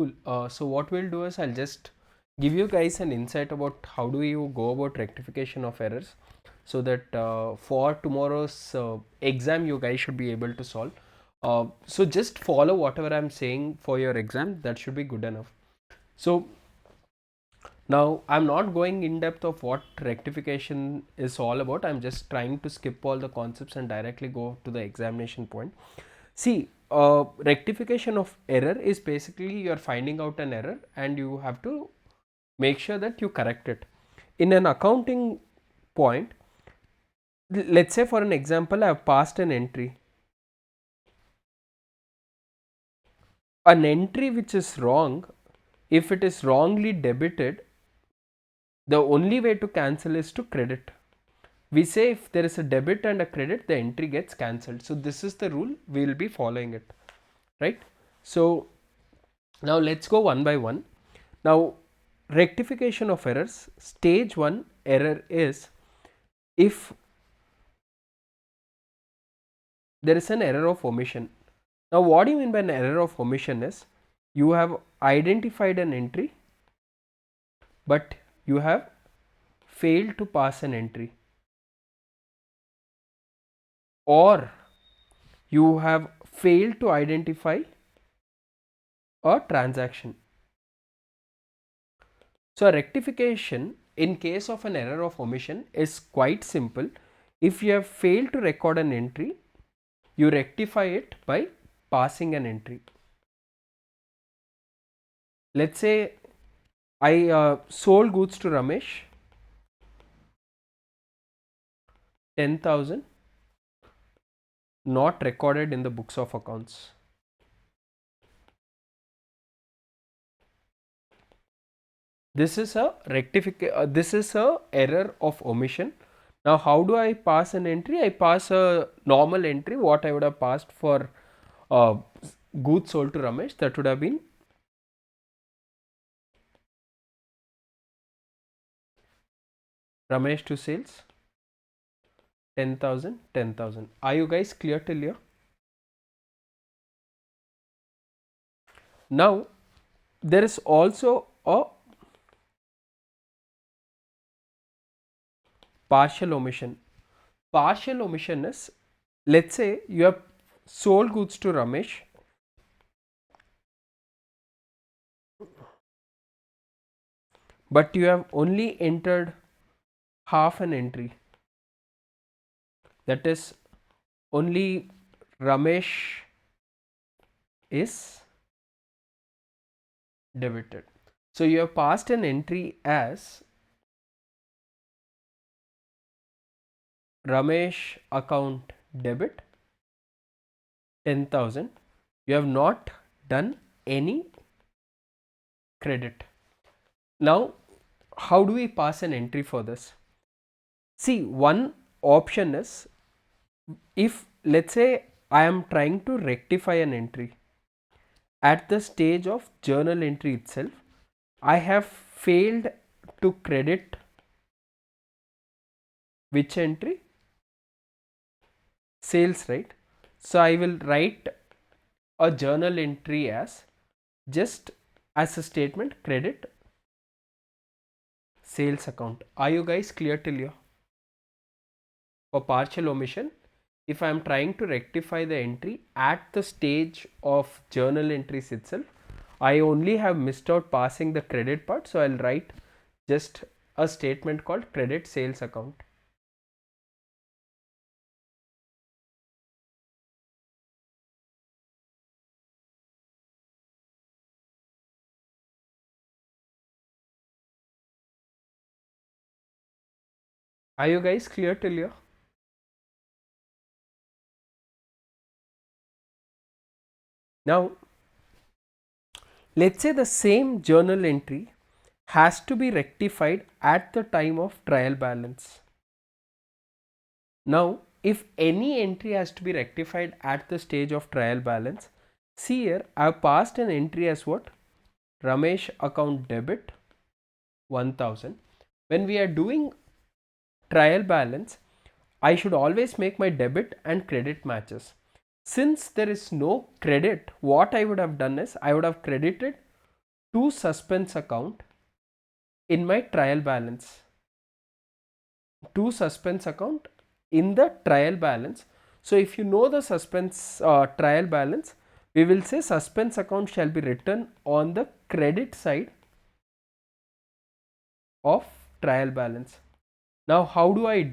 Cool. So what we'll do is I'll just give you guys an insight about how do you go about rectification of errors, so that for tomorrow's exam you guys should be able to solve. So just follow whatever I'm saying for your exam. That should be good enough. So now I'm not going in depth of what rectification is all about. I'm just trying to skip all the concepts and directly go to the examination point. See, rectification of error is basically you're finding out an error and you have to make sure that you correct it. In an accounting point, let's say for an example, I've passed an entry. An entry which is wrong, if it is wrongly debited, the only way to cancel is to credit. We say if there is a debit and a credit, the entry gets cancelled. So this is the rule, we will be following it, right? So now let's go one by one. Now rectification of errors, stage 1 error is if there is an error of omission. Now what do you mean by an error of omission is you have identified an entry but you have failed to pass an entry, or you have failed to identify a transaction. So a rectification in case of an error of omission is quite simple. If you have failed to record an entry, you rectify it by passing an entry. Let's say I sold goods to Ramesh, 10,000, not recorded in the books of accounts. This is a this is a error of omission. Now how do I pass an entry? I pass a normal entry, what I would have passed for goods sold to Ramesh. That would have been Ramesh to sales, 10,000, 10,000. Are you guys clear till here? Now there is also a partial omission. Partial omission is, let's say you have sold goods to Ramesh, but you have only entered half an entry. That is, only Ramesh is debited. So you have passed an entry as Ramesh account debit 10,000. You have not done any credit. Now how do we pass an entry for this? See, one option is, if let's say I am trying to rectify an entry at the stage of journal entry itself, I have failed to credit which entry? Sales, right? So I will write a journal entry as just as a statement, credit sales account. Are you guys clear till here? For partial omission, if I am trying to rectify the entry at the stage of journal entries itself, I only have missed out passing the credit part, so I'll write just a statement called credit sales account. Are you guys clear till here? Now let's say the same journal entry has to be rectified at the time of trial balance. Now if any entry has to be rectified at the stage of trial balance, see here I have passed an entry as what? Ramesh account debit 1000. When we are doing trial balance, I should always make my debit and credit matches. Since there is no credit, what I would have done is I would have credited to suspense account in my trial balance. To suspense account in the trial balance. So if you know the suspense trial balance, we will say suspense account shall be written on the credit side of trial balance. Now how do I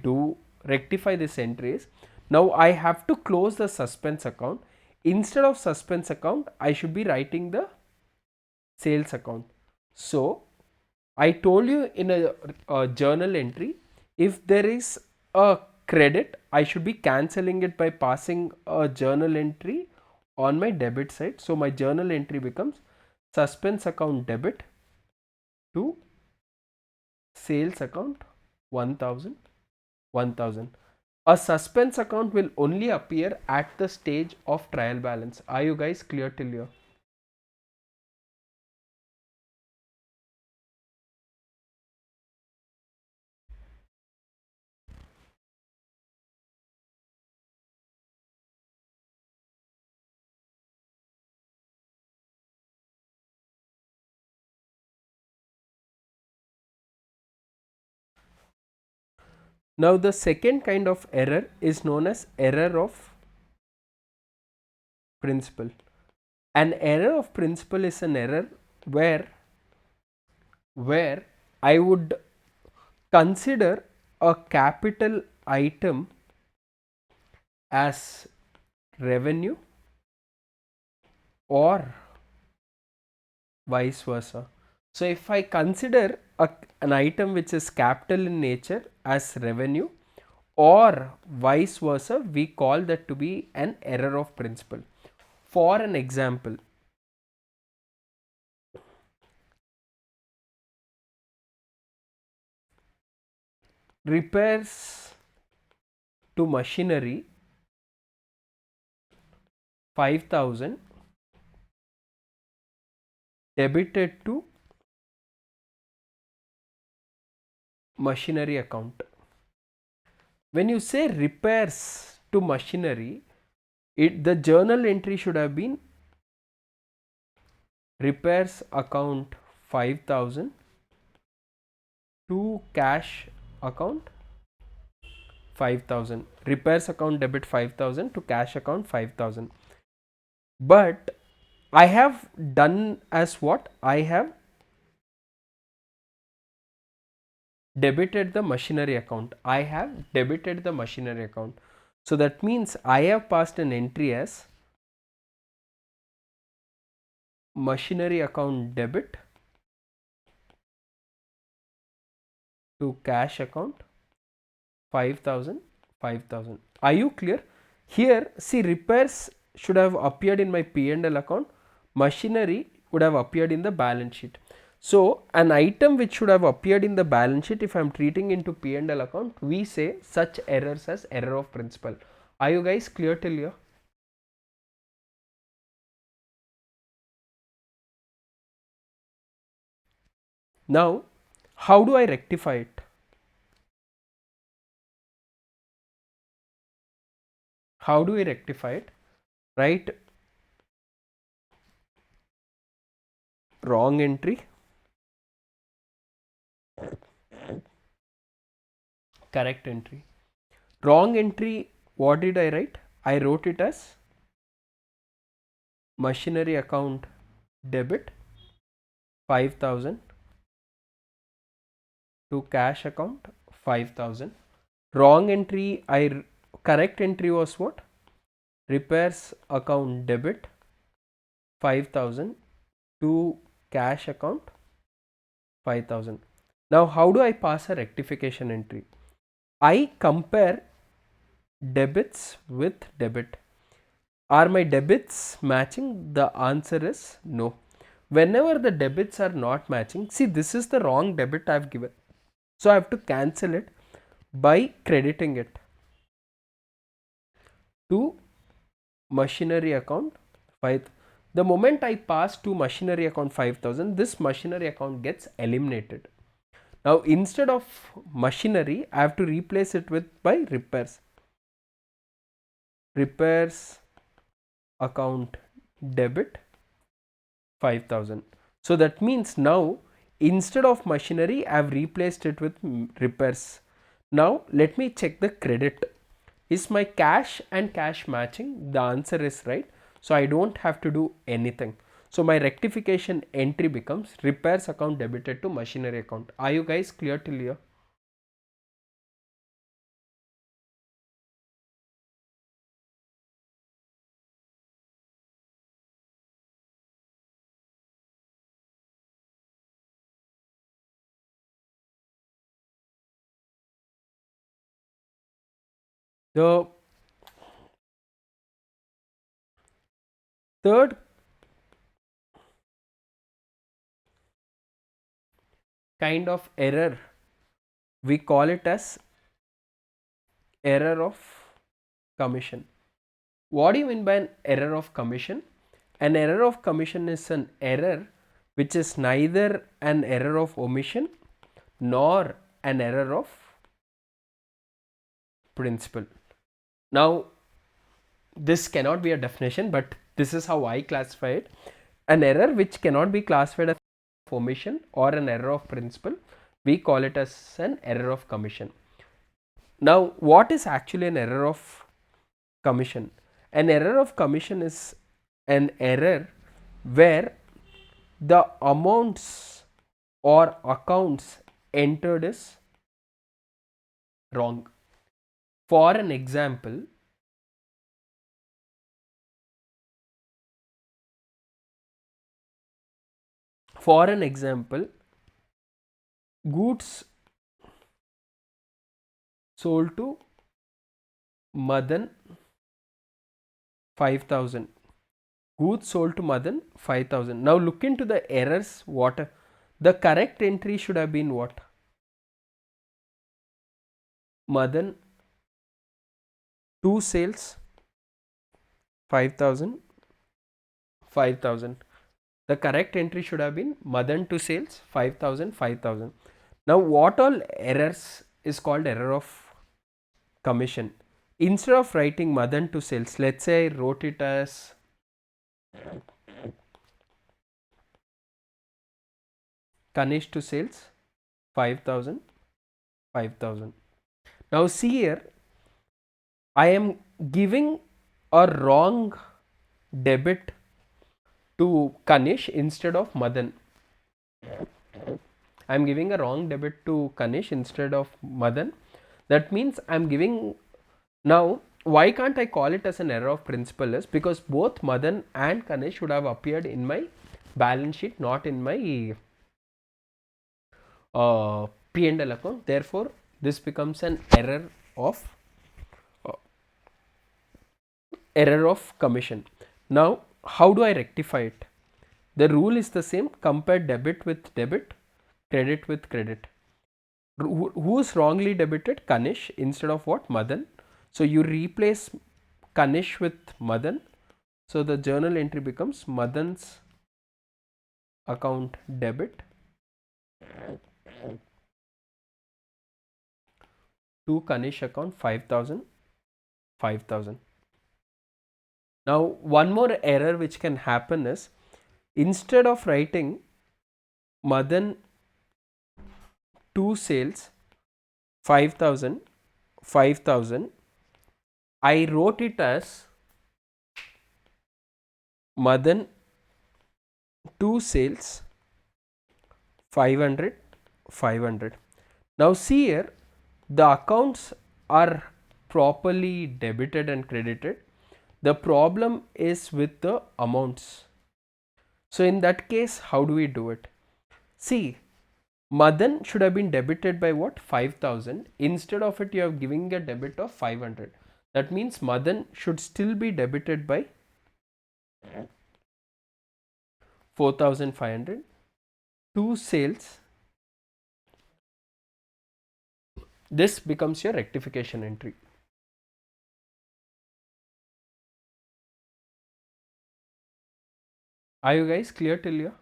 rectify this entries? Now I have to close the suspense account. Instead of suspense account, I should be writing the sales account. So I told you in a journal entry, if there is a credit, I should be cancelling it by passing a journal entry on my debit side. So my journal entry becomes suspense account debit to sales account 1000. A suspense account will only appear at the stage of trial balance. Are you guys clear till here? Now the second kind of error is known as error of principle. An error of principle is an error where I would consider a capital item as revenue or vice versa. So if I consider an item which is capital in nature as revenue or vice versa, we call that to be an error of principle. For an example, repairs to machinery 5000 debited to machinery account. When you say repairs to machinery, the journal entry should have been repairs account 5000 to cash account 5000. Repairs account debit 5000 to cash account 5000. But I have done as what? I have debited the machinery account. I have debited the machinery account. So that means I have passed an entry as machinery account debit to cash account 5000. Are you clear? Here see, repairs should have appeared in my P&L account, machinery would have appeared in the balance sheet. So an item which should have appeared in the balance sheet, if I am treating into P&L account, we say such errors as error of principle. Are you guys clear till here? Now how do I rectify it? How do we rectify it? Write wrong entry, correct entry. Wrong entry, what did I write? I wrote it as machinery account debit 5000 to cash account 5000. Wrong entry, correct entry was what? Repairs account debit 5000 to cash account 5000. Now how do I pass a rectification entry? I compare debits with debit. Are my debits matching? The answer is no. Whenever the debits are not matching, see, this is the wrong debit I have given. So I have to cancel it by crediting it to machinery account 5. The moment I pass to machinery account 5000, this machinery account gets eliminated. Now instead of machinery, I have to replace it with by repairs. Repairs account debit 5000. So that means now instead of machinery I have replaced it with repairs. Now let me check the credit. Is my cash and cash matching? The answer is right. So I don't have to do anything. So my rectification entry becomes repairs account debited to machinery account. Are you guys clear till here? The third kind of error, we call it as error of commission. What do you mean by an error of commission? An error of commission is an error which is neither an error of omission nor an error of principle. Now, this cannot be a definition, but this is how I classify it. An error which cannot be classified as omission or an error of principle, we call it as an error of commission. Now, what is actually an error of commission? An error of commission is an error where the amounts or accounts entered is wrong. For an example, goods sold to Madan 5,000. Goods sold to Madan 5,000. Now look into the errors. What the correct entry should have been? What? Madan 2 sales 5,000. The correct entry should have been Madan to sales 5,000. Now what all errors is called error of commission? Instead of writing Madan to sales, let's say I wrote it as Kanish to sales 5,000. Now see here, I am giving a wrong debit to Kanish instead of Madan. I am giving a wrong debit to Kanish instead of Madan. That means I am giving. Now why can't I call it as an error of principle? Is because both Madan and Kanish should have appeared in my balance sheet, not in my P&L account. Therefore this becomes an of uh, error of commission. Now how do I rectify it? The rule is the same. Compare debit with debit, credit with credit. Who is wrongly debited? Kanish instead of what? Madan. So you replace Kanish with Madan. So the journal entry becomes Madan's account debit to Kanish account 5,000. Now one more error which can happen is, instead of writing Madan to sales 5,000, I wrote it as Madan to sales 500. Now see here, the accounts are properly debited and credited. The problem is with the amounts. So in that case, how do we do it? See, Madan should have been debited by what? 5,000. Instead of it, you are giving a debit of 500. That means Madan should still be debited by 4,500. Two sales. This becomes your rectification entry. Are you guys clear till here?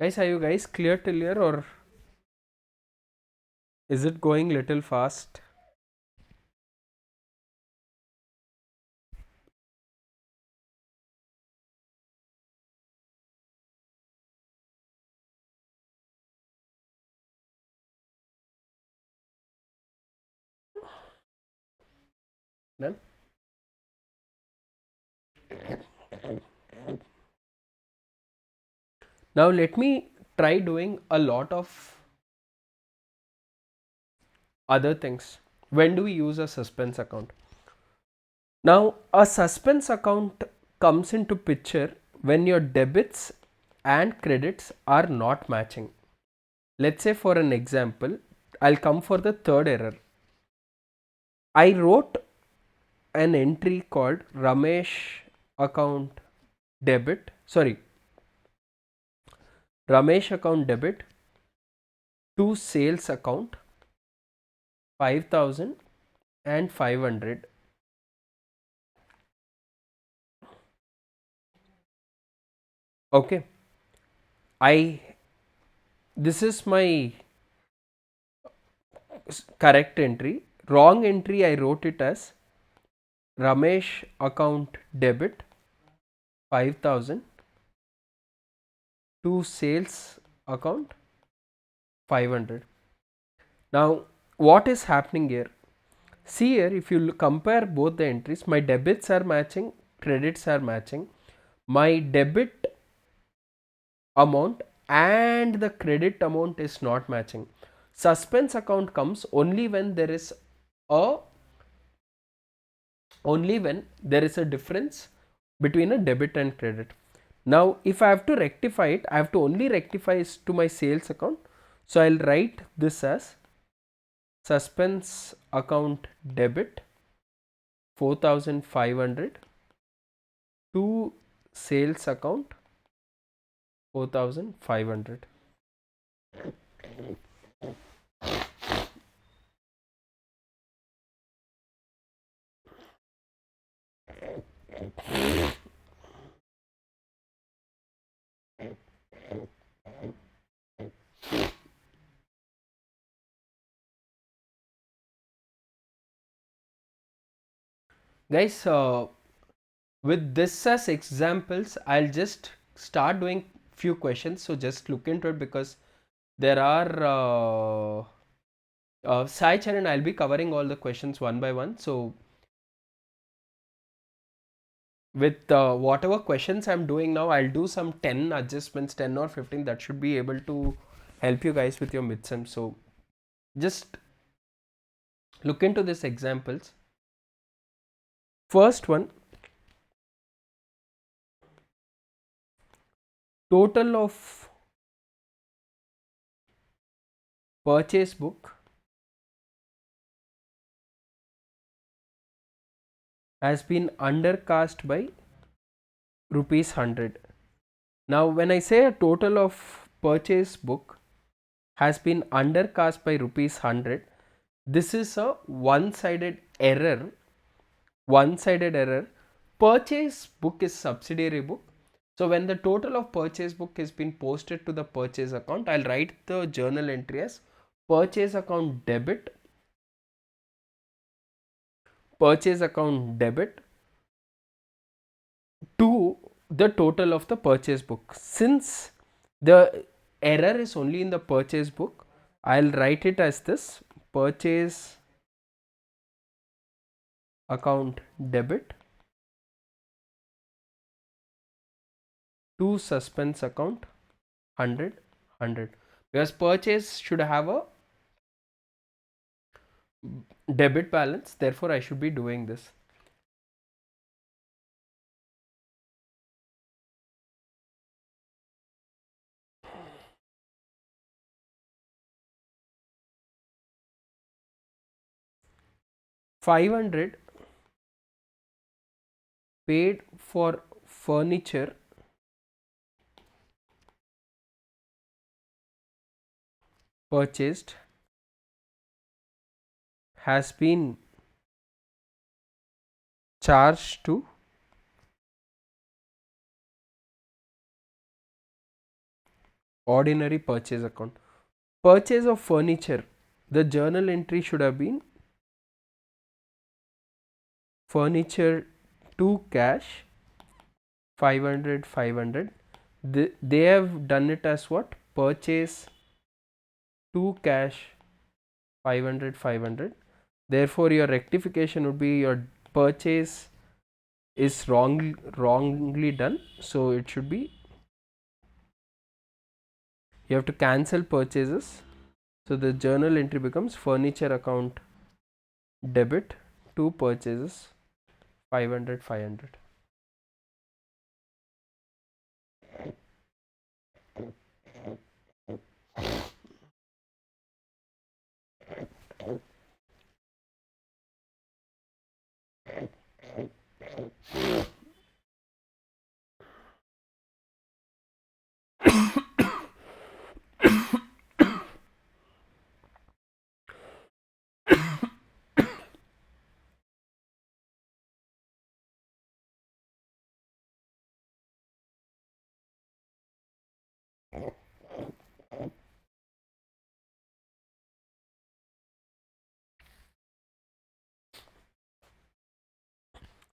Guys, are you guys clear till here, or is it going little fast? Done? Now let me try doing a lot of other things. When do we use a suspense account? Now a suspense account comes into picture when your debits and credits are not matching. Let's say for an example, I'll come for the third error. I wrote an entry called Ramesh account debit, sorry, Ramesh account debit to sales account 5000 and 500. Okay, I this is my correct entry. Wrong entry, I wrote it as Ramesh account debit 5000 to sales account 500. Now, what is happening here? See here, if you compare both the entries, my debits are matching, credits are matching. My debit amount and the credit amount is not matching. Suspense account comes only when there is a difference between a debit and credit. Now if I have to rectify it, I have to only rectify it to my sales account. So I'll write this as suspense account debit 4500 to sales account 4500. Guys, with this as examples, I'll just start doing few questions, so just look into it, because there are Sai Charan, I'll be covering all the questions one by one. So with whatever questions I'm doing now, I'll do some 10 adjustments, 10 or 15, that should be able to help you guys with your midsem. So just look into these examples. First one, total of purchase book has been undercast by rupees 100. Now when I say a total of purchase book has been undercast by rupees 100, this is a one-sided error. Purchase book is subsidiary book. So when the total of purchase book has been posted to the purchase account, I'll write the journal entry as purchase account debit to the total of the purchase book. Since the error is only in the purchase book, I'll write it as this: purchase account debit to suspense account 100, because purchase should have a debit balance, therefore I should be doing this. $500 paid for furniture purchased has been charged to ordinary purchase account. Purchase of furniture, the journal entry should have been furniture to cash 500 500. They have done it as what? Purchase to cash 500 500. Therefore your rectification would be your purchase is wrongly done, so it should be, you have to cancel purchases. So the journal entry becomes furniture account debit to purchases 500 500.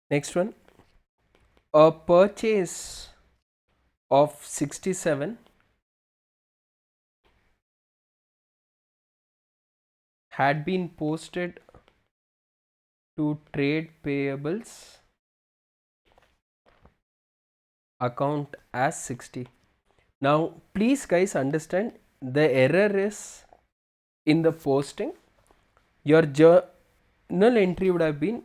Next one, a purchase of 67 had been posted to trade payables account as 60. Now please guys understand, the error is in the posting. Your journal entry would have been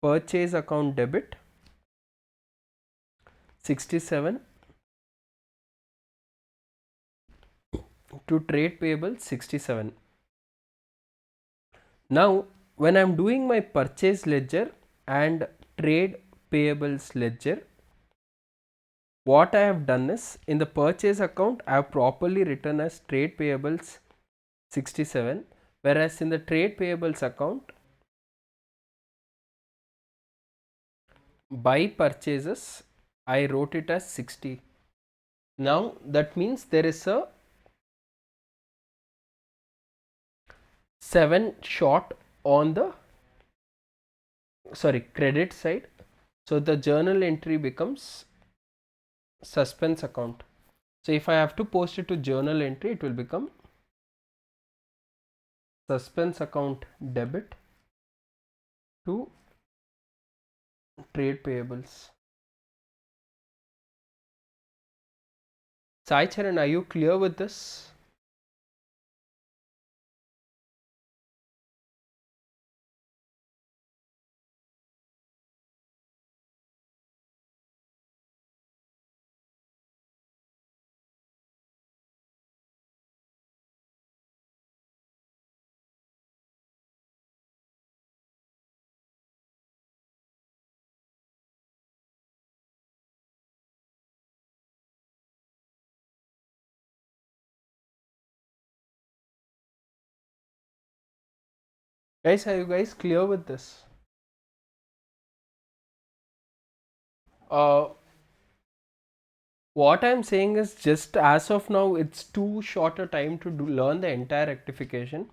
purchase account debit 67 to trade payable 67. Now when I am doing my purchase ledger and trade payables ledger, what I have done is, in the purchase account I have properly written as trade payables 67, whereas in the trade payables account by purchases I wrote it as 60. Now that means there is a 7 short on the credit side, so the journal entry becomes suspense account. So if I have to post it to journal entry, it will become suspense account debit to trade payables. Sai Charan, are you clear with this? Guys, are you guys clear with this? What I'm saying is, just as of now, it's too short a time to learn the entire rectification,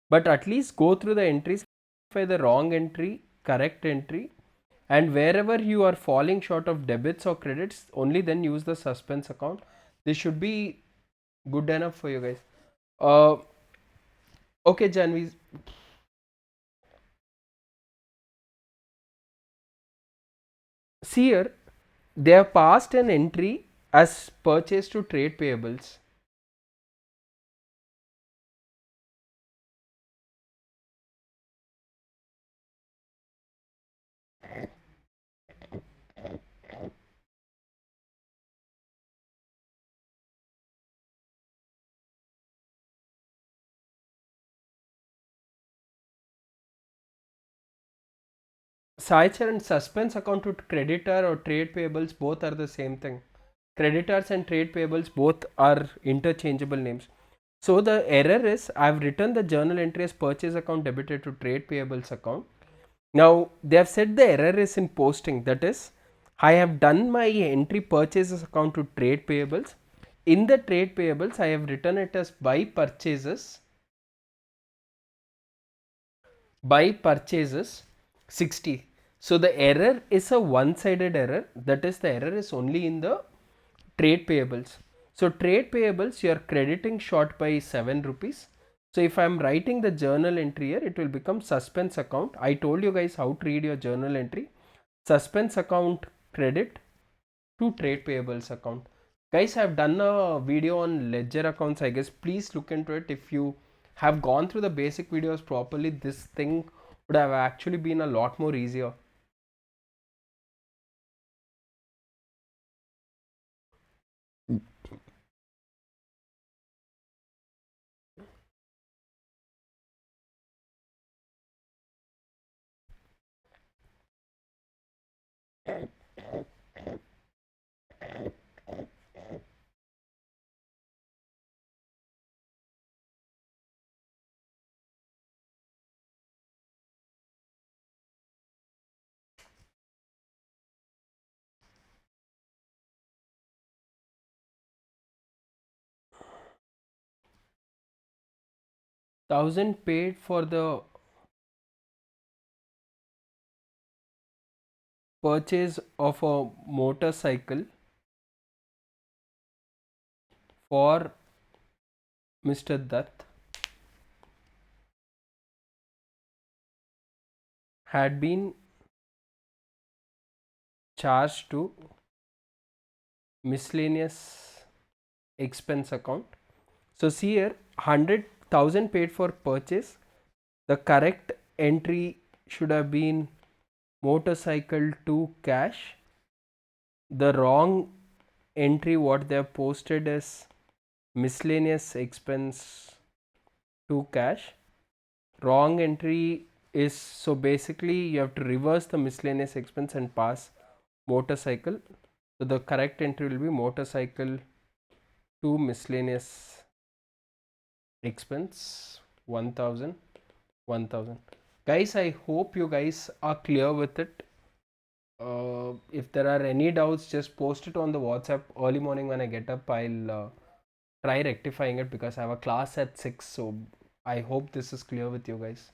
but at least go through the entries, identify the wrong entry, correct entry, and wherever you are falling short of debits or credits, only then use the suspense account. This should be good enough for you guys. Okay, Janvi. See here, they have passed an entry as purchase to trade payables. Saichar and suspense account to creditor or trade payables both are the same thing. Creditors and trade payables both are interchangeable names. So the error is, I have written the journal entry as purchase account debited to trade payables account. Now they have said the error is in posting, that is, I have done my entry purchases account to trade payables, In the trade payables, I have written it as by purchases 60. So the error is a one-sided error. That is, the error is only in the trade payables. So trade payables, you are crediting short by 7 rupees. So if I am writing the journal entry here, it will become suspense account. I told you guys how to read your journal entry. Suspense account credit to trade payables account. Guys, I have done a video on ledger accounts. I guess please look into it. If you have gone through the basic videos properly, this thing would have actually been a lot more easier. Thousand paid for the purchase of a motorcycle for Mr. Dutt had been charged to miscellaneous expense account. So see here, 100,000 paid for purchase. The correct entry should have been motorcycle to cash. The wrong entry what they have posted is miscellaneous expense to cash. Wrong entry is, so basically you have to reverse the miscellaneous expense and pass motorcycle. So the correct entry will be motorcycle to miscellaneous expense 1000. Guys, I hope you guys are clear with it. If there are any doubts, just post it on the WhatsApp early morning when I get up. I'll try rectifying it because I have a class at 6. So I hope this is clear with you guys.